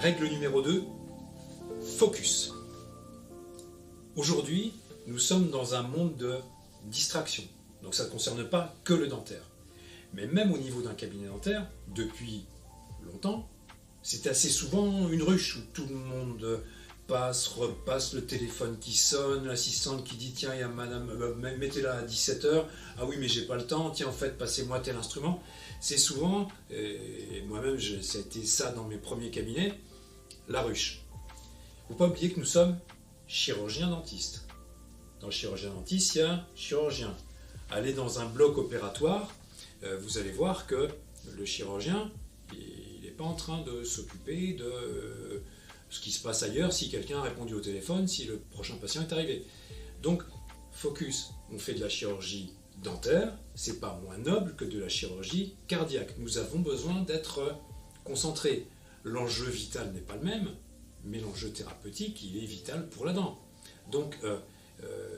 Règle numéro 2, focus. Aujourd'hui, nous sommes dans un monde de distraction. Donc ça ne concerne pas que le dentaire. Mais même au niveau d'un cabinet dentaire, depuis longtemps, c'est assez souvent une ruche où tout le monde passe, repasse, le téléphone qui sonne, l'assistante qui dit « Tiens, il y a madame, mettez-la à 17h. Ah oui, mais j'ai pas le temps. Tiens, en fait, passez-moi tel instrument. » C'est souvent, et moi-même, ça a été ça dans mes premiers cabinets, la ruche. Il ne faut pas oublier que nous sommes chirurgiens-dentistes. Dans le chirurgien-dentiste, il y a chirurgien. Allez dans un bloc opératoire, vous allez voir que le chirurgien, il n'est pas en train de s'occuper de ce qui se passe ailleurs, si quelqu'un a répondu au téléphone, si le prochain patient est arrivé. Donc, focus, on fait de la chirurgie dentaire, c'est pas moins noble que de la chirurgie cardiaque. Nous avons besoin d'être concentrés. L'enjeu vital n'est pas le même, mais l'enjeu thérapeutique, il est vital pour la dent. Donc,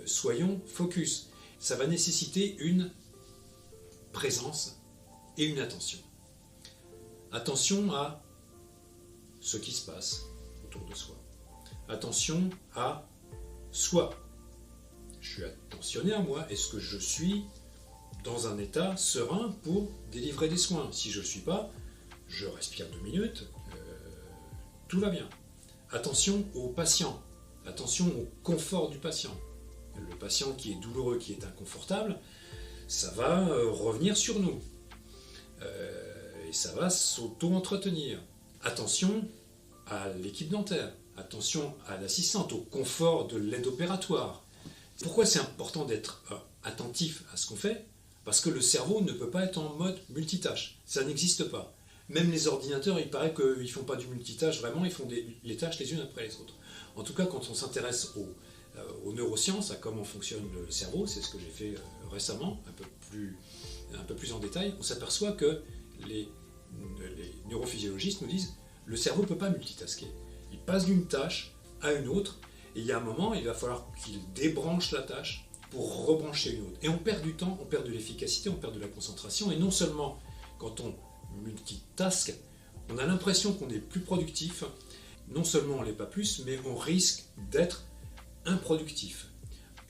soyons focus. Ça va nécessiter une présence et une attention. Attention à ce qui se passe autour de soi. Attention à soi. Je suis attentionné à moi. Est-ce que je suis dans un état serein pour délivrer des soins? Si je ne le suis pas, je respire 2 minutes, tout va bien. Attention au patient. Attention au confort du patient. Le patient qui est douloureux, qui est inconfortable, ça va revenir sur nous. Et ça va s'auto-entretenir. Attention à l'équipe dentaire. Attention à l'assistante, au confort de l'aide opératoire. Pourquoi c'est important d'être attentif à ce qu'on fait? Parce que le cerveau ne peut pas être en mode multitâche. Ça n'existe pas. Même les ordinateurs, il paraît qu'ils ne font pas du multitâche, vraiment, ils font les tâches les unes après les autres. En tout cas, quand on s'intéresse aux neurosciences, à comment fonctionne le cerveau, c'est ce que j'ai fait récemment, un peu plus en détail, on s'aperçoit que les neurophysiologistes nous disent que le cerveau ne peut pas multitasker. Il passe d'une tâche à une autre, et il y a un moment, il va falloir qu'il débranche la tâche pour rebrancher une autre. Et on perd du temps, on perd de l'efficacité, on perd de la concentration, et non seulement quand on multitask, on a l'impression qu'on est plus productif, non seulement on ne l'est pas plus, mais on risque d'être improductif.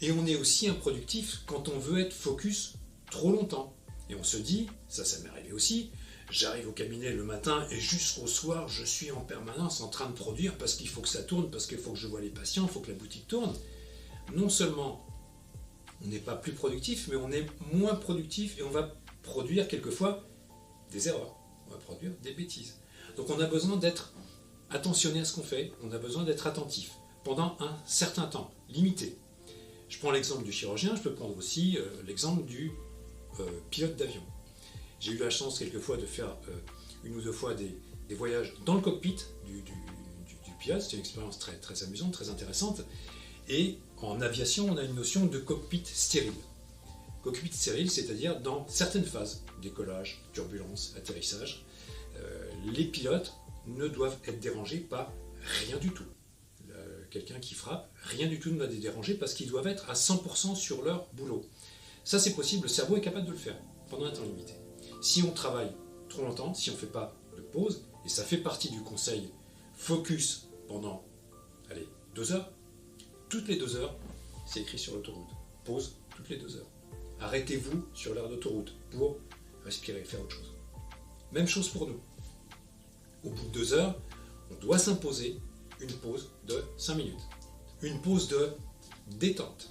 Et on est aussi improductif quand on veut être focus trop longtemps. Et on se dit, ça m'est arrivé aussi, j'arrive au cabinet le matin et jusqu'au soir, je suis en permanence en train de produire parce qu'il faut que ça tourne, parce qu'il faut que je voie les patients, il faut que la boutique tourne. Non seulement on n'est pas plus productif, mais on est moins productif et on va produire quelquefois des erreurs, on va produire des bêtises. Donc on a besoin d'être attentionné à ce qu'on fait, on a besoin d'être attentif pendant un certain temps, limité. Je prends l'exemple du chirurgien, je peux prendre aussi l'exemple du pilote d'avion. J'ai eu la chance quelquefois de faire une ou deux fois des voyages dans le cockpit du pilote, c'était une expérience très, très amusante, très intéressante. Et en aviation, on a une notion de cockpit stérile. Cockpit stérile, c'est-à-dire dans certaines phases, décollage, turbulence, atterrissage, les pilotes ne doivent être dérangés par rien du tout. Quelqu'un qui frappe, rien du tout ne va les déranger parce qu'ils doivent être à 100% sur leur boulot. Ça c'est possible, le cerveau est capable de le faire pendant un temps limité. Si on travaille trop longtemps, si on ne fait pas de pause, et ça fait partie du conseil focus pendant 2 heures, toutes les 2 heures, c'est écrit sur l'autoroute. Pause toutes les 2 heures. Arrêtez-vous sur l'aire d'autoroute pour respirer, faire autre chose. Même chose pour nous. Au bout de 2 heures, on doit s'imposer une pause de 5 minutes. Une pause de détente.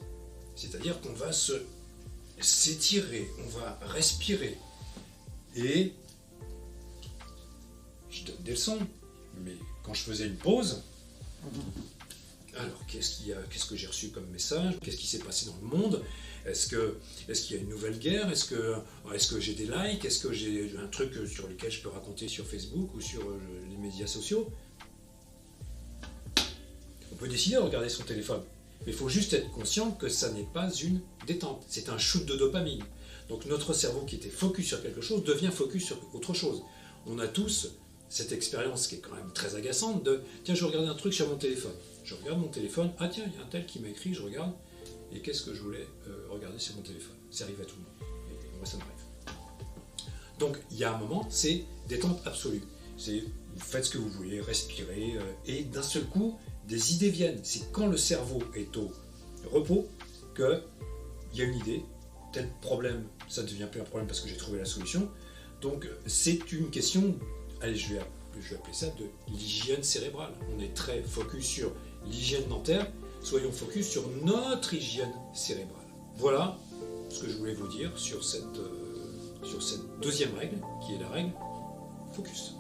C'est-à-dire qu'on va s'étirer, on va respirer. Et je donne des leçons, mais quand je faisais une pause, alors qu'est-ce que j'ai reçu comme message? Qu'est-ce qui s'est passé dans le monde? Est-ce qu'il y a une nouvelle guerre? Est-ce que j'ai des likes? Est-ce que j'ai un truc sur lequel je peux raconter sur Facebook ou sur les médias sociaux? On peut décider de regarder son téléphone, mais il faut juste être conscient que ça n'est pas une détente, c'est un shoot de dopamine. Donc notre cerveau qui était focus sur quelque chose devient focus sur autre chose. On a tous cette expérience qui est quand même très agaçante de « tiens, je regarde un truc sur mon téléphone ». Je regarde mon téléphone, ah tiens, il y a un tel qui m'a écrit, je regarde, et qu'est-ce que je voulais regarder sur mon téléphone? Ça arrive à tout le monde, et moi ça m'arrive. Donc il y a un moment, c'est détente absolue. C'est vous faites ce que vous voulez, respirez, et d'un seul coup, des idées viennent. C'est quand le cerveau est au repos qu'il y a une idée, tel problème, ça ne devient plus un problème parce que j'ai trouvé la solution. Donc c'est une question, allez, je vais appeler ça de l'hygiène cérébrale. On est très focus sur l'hygiène dentaire, soyons focus sur notre hygiène cérébrale. Voilà ce que je voulais vous dire sur cette deuxième règle, qui est la règle focus.